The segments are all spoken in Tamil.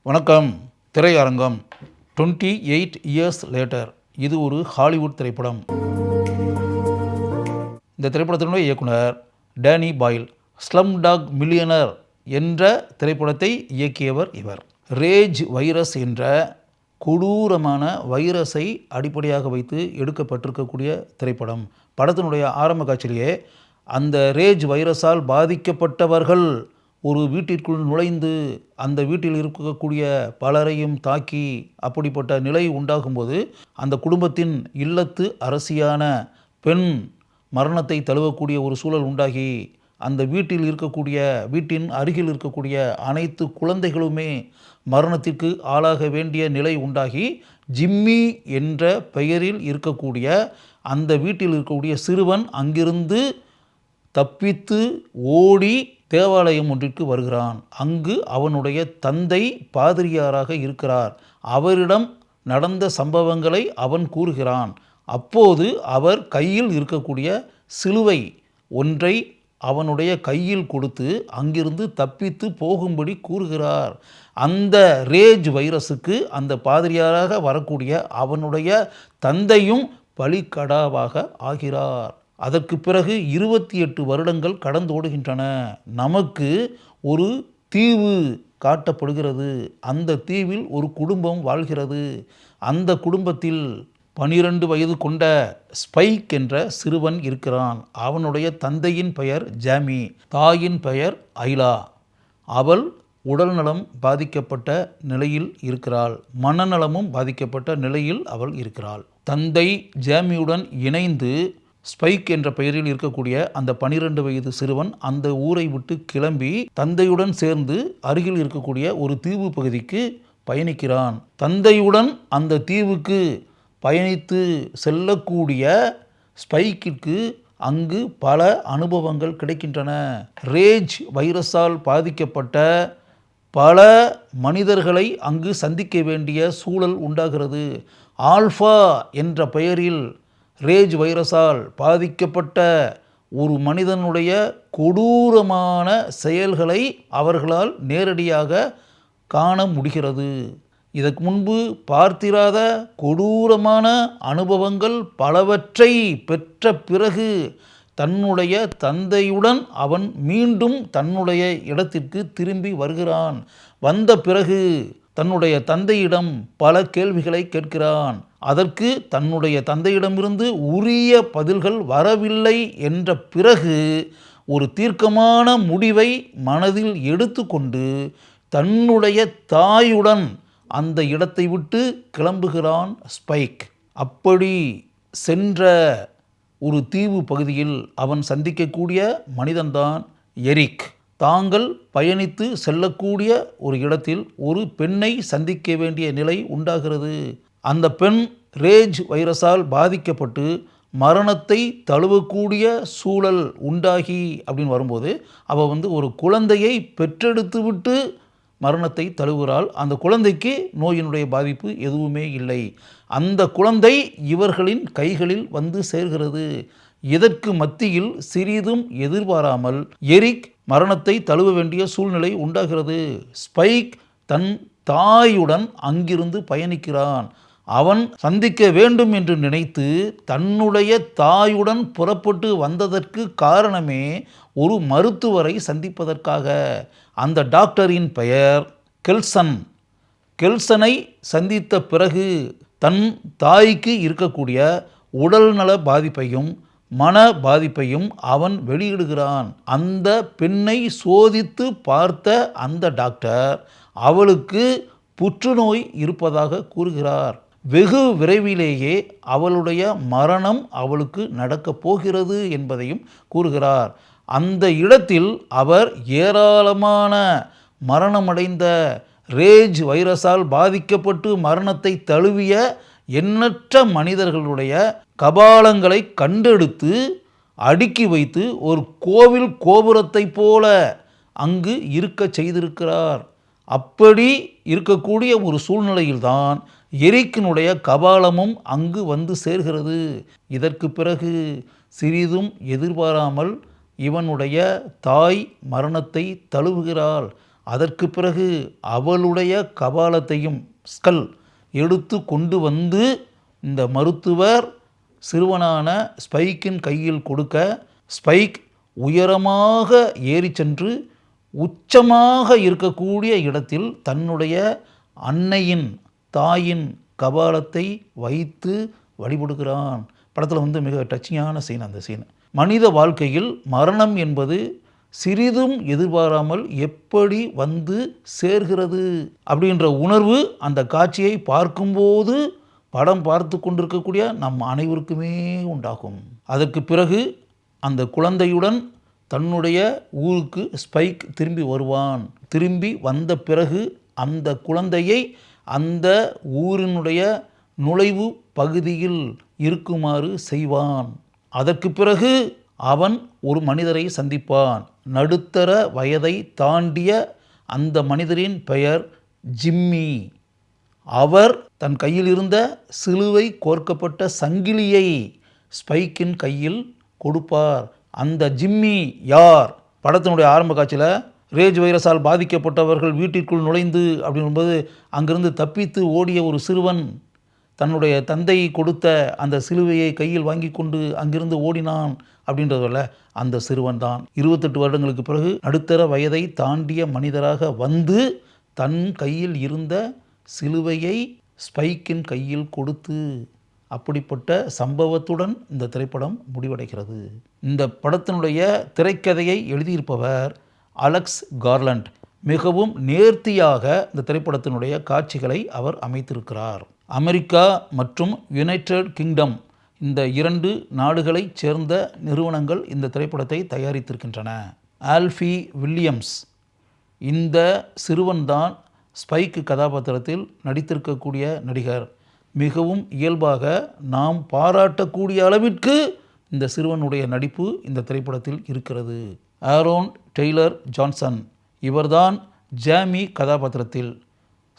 வணக்கம். திரையரங்கம் 28 இயர்ஸ் லேட்டர். இது ஒரு ஹாலிவுட் திரைப்படம். இந்த திரைப்படத்தினுடைய இயக்குனர் டேனி பாயில். ஸ்லம்டாக் மில்லியனர் என்ற திரைப்படத்தை இயக்கியவர் இவர். ரேஜ் வைரஸ் என்ற கொடூரமான வைரஸை அடிப்படையாக வைத்து எடுக்கப்பட்டிருக்கக்கூடிய திரைப்படம். படத்தினுடைய ஆரம்ப காட்சியிலேயே அந்த ரேஜ் வைரஸால் பாதிக்கப்பட்டவர்கள் ஒரு வீட்டிற்குள் நுழைந்து அந்த வீட்டில் இருக்கக்கூடிய பலரையும் தாக்கி அப்படிப்பட்ட நிலை உண்டாகும்போது அந்த குடும்பத்தின் இல்லத்து அரசியான பெண் மரணத்தை தழுவக்கூடிய ஒரு சூழல் உண்டாகி அந்த வீட்டின் அருகில் இருக்கக்கூடிய அனைத்து குழந்தைகளுமே மரணத்திற்கு ஆளாக வேண்டிய நிலை உண்டாகி ஜிம்மி என்ற பெயரில் இருக்கக்கூடிய அந்த வீட்டில் இருக்கக்கூடிய சிறுவன் அங்கிருந்து தப்பித்து ஓடி தேவாலயம் ஒன்றிற்கு வருகிறான். அங்கு அவனுடைய தந்தை பாதிரியாராக இருக்கிறார். அவரிடம் நடந்த சம்பவங்களை அவன் கூறுகிறான். அப்போது அவர் கையில் இருக்கக்கூடிய சிலுவை ஒன்றை அவனுடைய கையில் கொடுத்து அங்கிருந்து தப்பித்து போகும்படி கூறுகிறார். அந்த ரேஜ் வைரஸுக்கு அந்த பாதிரியாராக வரக்கூடிய அவனுடைய தந்தையும் பலிக்கடாவாக ஆகிறார். அதற்கு பிறகு 28 வருடங்கள் கடந்தோடுகின்றன. நமக்கு ஒரு தீவு காட்டப்படுகிறது. அந்த தீவில் ஒரு குடும்பம் வாழ்கிறது. அந்த குடும்பத்தில் 12 வயது கொண்ட ஸ்பைக் என்ற சிறுவன் இருக்கிறான். அவனுடைய தந்தையின் பெயர் ஜாமி, தாயின் பெயர் ஐலா. அவள் உடல்நலம் பாதிக்கப்பட்ட நிலையில் இருக்கிறாள். மனநலமும் பாதிக்கப்பட்ட நிலையில் அவள் இருக்கிறாள். தந்தை ஜாமியுடன் இணைந்து ஸ்பைக் என்ற பெயரில் இருக்கக்கூடிய அந்த 12 வயது சிறுவன் அந்த ஊரை விட்டு கிளம்பி தந்தையுடன் சேர்ந்து அருகில் இருக்கக்கூடிய ஒரு தீவு பகுதிக்கு பயணிக்கிறான். தந்தையுடன் அந்த தீவுக்கு பயணித்து செல்லக்கூடிய ஸ்பைக்கிற்கு அங்கு பல அனுபவங்கள் கிடைக்கின்றன. ரேஜ் வைரஸால் பாதிக்கப்பட்ட பல மனிதர்களை அங்கு சந்திக்க வேண்டிய சூழல் உண்டாகிறது. ஆல்ஃபா என்ற பெயரில் ரேஜ் வைரஸால் பாதிக்கப்பட்ட ஒரு மனிதனுடைய கொடூரமான செயல்களை அவர்களால் நேரடியாக காண முடிகிறது. இதற்கு முன்பு பார்த்திராத கொடூரமான அனுபவங்கள் பலவற்றை பெற்ற பிறகு தன்னுடைய தந்தையுடன் அவன் மீண்டும் தன்னுடைய இடத்திற்கு திரும்பி வருகிறான். வந்த பிறகு தன்னுடைய தந்தையிடம் பல கேள்விகளை கேட்கிறான். அதற்கு தன்னுடைய தந்தையிடமிருந்து உரிய பதில்கள் வரவில்லை என்ற பிறகு ஒரு தீர்க்கமான முடிவை மனதில் எடுத்துக்கொண்டு தன்னுடைய தாயுடன் அந்த இடத்தை விட்டு கிளம்புகிறான் ஸ்பைக். அப்படி சென்ற ஒரு தீவு பகுதியில் அவன் சந்திக்கக்கூடிய மனிதன்தான் எரிக். தாங்கள் பயணித்து செல்லக்கூடிய ஒரு இடத்தில் ஒரு பெண்ணை சந்திக்க வேண்டிய நிலை உண்டாகிறது. அந்த பெண் ரேஜ் வைரஸால் பாதிக்கப்பட்டு மரணத்தை தழுவக்கூடிய சூழல் உண்டாகி அப்படின்னு வரும்போது அவள் ஒரு குழந்தையை பெற்றெடுத்து விட்டு மரணத்தை தழுவுகிறாள். அந்த குழந்தைக்கு நோயினுடைய பாதிப்பு எதுவுமே இல்லை. அந்த குழந்தை இவர்களின் கைகளில் வந்து சேர்கிறது. இதற்கு மத்தியில் சிறிதும் எதிர்பாராமல் எரிக் மரணத்தை தழுவ வேண்டிய சூழ்நிலை உண்டாகிறது. ஸ்பைக் தன் தாயுடன் அங்கிருந்து பயணிக்கிறான். அவன் சந்திக்க வேண்டும் என்று நினைத்து தன்னுடைய தாயுடன் புறப்பட்டு வந்ததற்கு காரணமே ஒரு மருத்துவரை சந்திப்பதற்காக. அந்த டாக்டரின் பெயர் கெல்சன். கெல்சனை சந்தித்த பிறகு தன் தாய்க்கு இருக்கக்கூடிய உடல்நல பாதிப்பையும் மன பாதிப்பையும் அவன் வெளியிடுகிறான். அந்த பெண்ணை சோதித்து பார்த்த அந்த டாக்டர் அவளுக்கு புற்றுநோய் இருப்பதாக கூறுகிறார். வெகு விரைவிலேயே அவளுடைய மரணம் அவளுக்கு நடக்கப் போகிறது என்பதையும் கூறுகிறார். அந்த இடத்தில் அவர் ஏராளமான மரணமடைந்த ரேஜ் வைரஸால் பாதிக்கப்பட்டு மரணத்தை தழுவிய எண்ணற்ற மனிதர்களுடைய கபாலங்களை கண்டெடுத்து அடுக்கி வைத்து ஒரு கோவில் கோபுரத்தை போல அங்கு இருக்க செய்திருக்கிறார். அப்படி இருக்கக்கூடிய ஒரு சூழ்நிலையில்தான் எரிக்கினுடைய கபாலமும் அங்கு வந்து சேர்கிறது. இதற்கு பிறகு சிறிதும் எதிர்பாராமல் இவனுடைய தாய் மரணத்தை தழுவுகிறாள். அதற்கு பிறகு அவளுடைய கபாலத்தையும் ஸ்கல் எடுத்து கொண்டு வந்து இந்த மருத்துவர் சிறுவனான ஸ்பைக்கின் கையில் கொடுக்க, ஸ்பைக் உயரமாக ஏறி சென்று உச்சமாக இருக்கக்கூடிய இடத்தில் தன்னுடைய அன்னையின் தாயின் கபாலத்தை வைத்து வழிபடுகிறான். படத்தில் மிக டச்சிங்கான சீன் அந்த சீன். மனித வாழ்க்கையில் மரணம் என்பது சிறிதும் எதிர்பாராமல் எப்படி வந்து சேர்கிறது அப்படின்ற உணர்வு அந்த காட்சியை பார்க்கும்போது படம் பார்த்து கொண்டிருக்கக்கூடிய நம் அனைவருக்குமே உண்டாகும். அதற்கு பிறகு அந்த குழந்தையுடன் தன்னுடைய ஊருக்கு ஸ்பைக் திரும்பி வருவான். திரும்பி வந்த பிறகு அந்த குழந்தையை அந்த ஊரினுடைய நுழைவு பகுதியில் இருக்குமாறு செய்வான். அதற்கு பிறகு அவன் ஒரு மனிதரை சந்திப்பான். நடுத்தர வயதை தாண்டிய அந்த மனிதரின் பெயர் ஜிம்மி. அவர் தன் கையில் இருந்த சிலுவை கோர்க்கப்பட்ட சங்கிலியை ஸ்பைக்கின் கையில் கொடுப்பார். அந்த ஜிம்மி யார்? படத்தினுடைய ஆரம்ப காட்சியில் ரேஜ் வைரஸால் பாதிக்கப்பட்டவர்கள் வீட்டிற்குள் நுழைந்து அப்படின்போது அங்கிருந்து தப்பித்து ஓடிய ஒரு சிறுவன் தன்னுடைய தந்தை கொடுத்த அந்த சிலுவையை கையில் வாங்கி கொண்டு அங்கிருந்து ஓடினான் அப்படின்றதில்ல, அந்த சிறுவன் தான் 28 வருடங்களுக்கு பிறகு நடுத்தர வயதை தாண்டிய மனிதராக வந்து தன் கையில் இருந்த சிலுவையை ஸ்பைக்கின் கையில் கொடுத்து, அப்படிப்பட்ட சம்பவத்துடன் இந்த திரைப்படம் முடிவடைகிறது. இந்த படத்தினுடைய திரைக்கதையை எழுதியிருப்பவர் அலெக்ஸ் கார்லண்ட். மிகவும் நேர்த்தியாக இந்த திரைப்படத்தினுடைய காட்சிகளை அவர் அமைத்திருக்கிறார். அமெரிக்கா மற்றும் யுனைடெட் கிங்டம் இந்த 2 நாடுகளைச் சேர்ந்த நிறுவனங்கள் இந்த திரைப்படத்தை தயாரித்திருக்கின்றன. ஆல்ஃபி வில்லியம்ஸ் இந்த சிறுவன்தான் ஸ்பைக் கதாபாத்திரத்தில் நடித்திருக்கக்கூடிய நடிகர். மிகவும் இயல்பாக நாம் பாராட்டக்கூடிய அளவிற்கு இந்த சிறுவனுடைய நடிப்பு இந்த திரைப்படத்தில் இருக்கிறது. ஆரோன் டெய்லர் ஜான்சன் இவர்தான் ஜாமி கதாபாத்திரத்தில்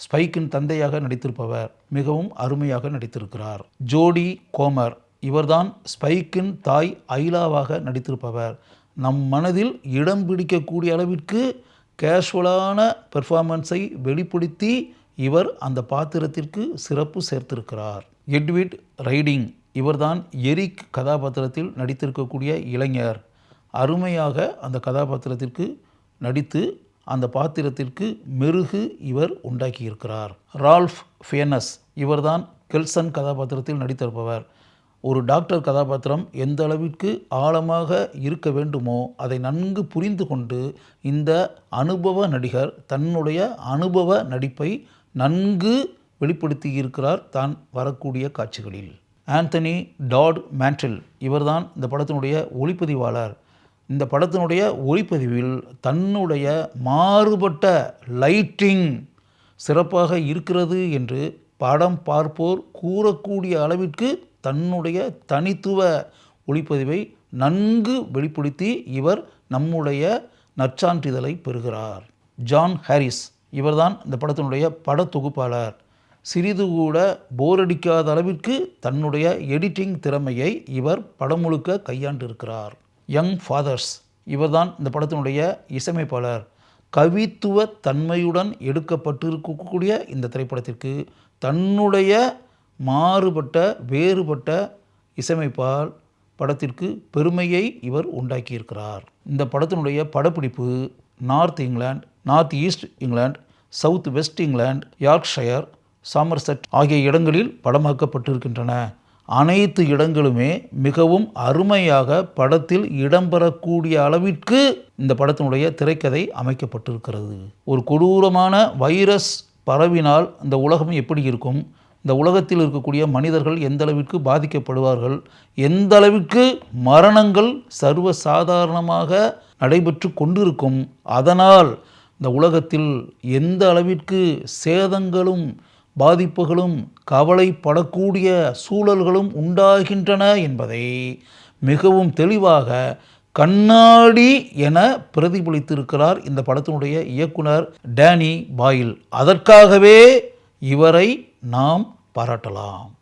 ஸ்பைக்கின் தந்தையாக நடித்திருப்பவர். மிகவும் அருமையாக நடித்திருக்கிறார். ஜோடி கோமர் இவர்தான் ஸ்பைக்கின் தாய் ஐலாவாக நடித்திருப்பவர். நம் மனதில் இடம் பிடிக்கக்கூடிய அளவிற்கு கேஷுவலான பெர்ஃபார்மன்ஸை வெளிப்படுத்தி இவர் அந்த பாத்திரத்திற்கு சிறப்பு சேர்த்திருக்கிறார். எட்விட் ரைடிங் இவர்தான் எரிக் கதாபாத்திரத்தில் நடித்திருக்கக்கூடிய இளைஞர். அருமையாக அந்த கதாபாத்திரத்திற்கு நடித்து அந்த பாத்திரத்திற்கு மெருகு இவர் உண்டாக்கியிருக்கிறார். ரால்ஃப் ஃபியனஸ் இவர்தான் கெல்சன் கதாபாத்திரத்தில் நடித்திருப்பவர். ஒரு டாக்டர் கதாபாத்திரம் எந்த அளவிற்கு ஆழமாக இருக்க வேண்டுமோ அதை நன்கு புரிந்து கொண்டு இந்த அனுபவ நடிகர் தன்னுடைய அனுபவ நடிப்பை நன்கு வெளிப்படுத்தியிருக்கிறார் தான் வரக்கூடிய காட்சிகளில். ஆந்தனி டாட் மேண்டில் இவர்தான் இந்த படத்தினுடைய ஒளிப்பதிவாளர். இந்த படத்தினுடைய ஒளிப்பதிவில் தன்னுடைய மாறுபட்ட லைட்டிங் சிறப்பாக இருக்கிறது என்று படம் பார்ப்போர் கூறக்கூடிய அளவிற்கு தன்னுடைய தனித்துவ ஒளிப்பதிவை நன்கு வெளிப்படுத்தி இவர் நம்முடைய நற்சான்றிதழை பெறுகிறார். ஜான் ஹாரிஸ் இவர்தான் இந்த படத்தினுடைய படத்தொகுப்பாளர். சிறிது கூட போரடிக்காத அளவிற்கு தன்னுடைய எடிட்டிங் திறமையை இவர் படம் முழுக்க கையாண்டிருக்கிறார். யங் ஃபாதர்ஸ் இவர்தான் இந்த படத்தினுடைய இசையமைப்பாளர். கவித்துவ தன்மையுடன் எடுக்கப்பட்டிருக்கக்கூடிய இந்த திரைப்படத்திற்கு தன்னுடைய மாறுபட்ட வேறுபட்ட இசையமைப்பால் படத்திற்கு பெருமையை இவர் உண்டாக்கியிருக்கிறார். இந்த படத்தினுடைய படப்பிடிப்பு north England, north east England, south west England, Yorkshire, Somerset ஆகிய இடங்களில் படமாக்கப்பட்டிருக்கின்றன. அனைத்து இடங்களுமே மிகவும் அருமையாக படத்தில் இடம்பெறக்கூடிய அளவிற்கு இந்த படத்தினுடைய திரைக்கதை அமைக்கப்பட்டிருக்கிறது. ஒரு கொடூரமான வைரஸ் பரவினால் இந்த உலகம் எப்படி இருக்கும், இந்த உலகத்தில் இருக்கக்கூடிய மனிதர்கள் எந்த அளவிற்கு பாதிக்கப்படுவார்கள், எந்த அளவிற்கு மரணங்கள் சர்வசாதாரணமாக நடைபெற்று கொண்டிருக்கும், அதனால் இந்த உலகத்தில் எந்த அளவிற்கு சேதங்களும் பாதிப்புகளும் கவலைப்படக்கூடிய சூழல்களும் உண்டாகின்றன என்பதை மிகவும் தெளிவாக கண்ணாடி என பிரதிபலித்திருக்கிறார் இந்த படத்தினுடைய இயக்குனர் டேனி பாயில். அதற்காகவே இவரை நாம் பாராட்டலாம்.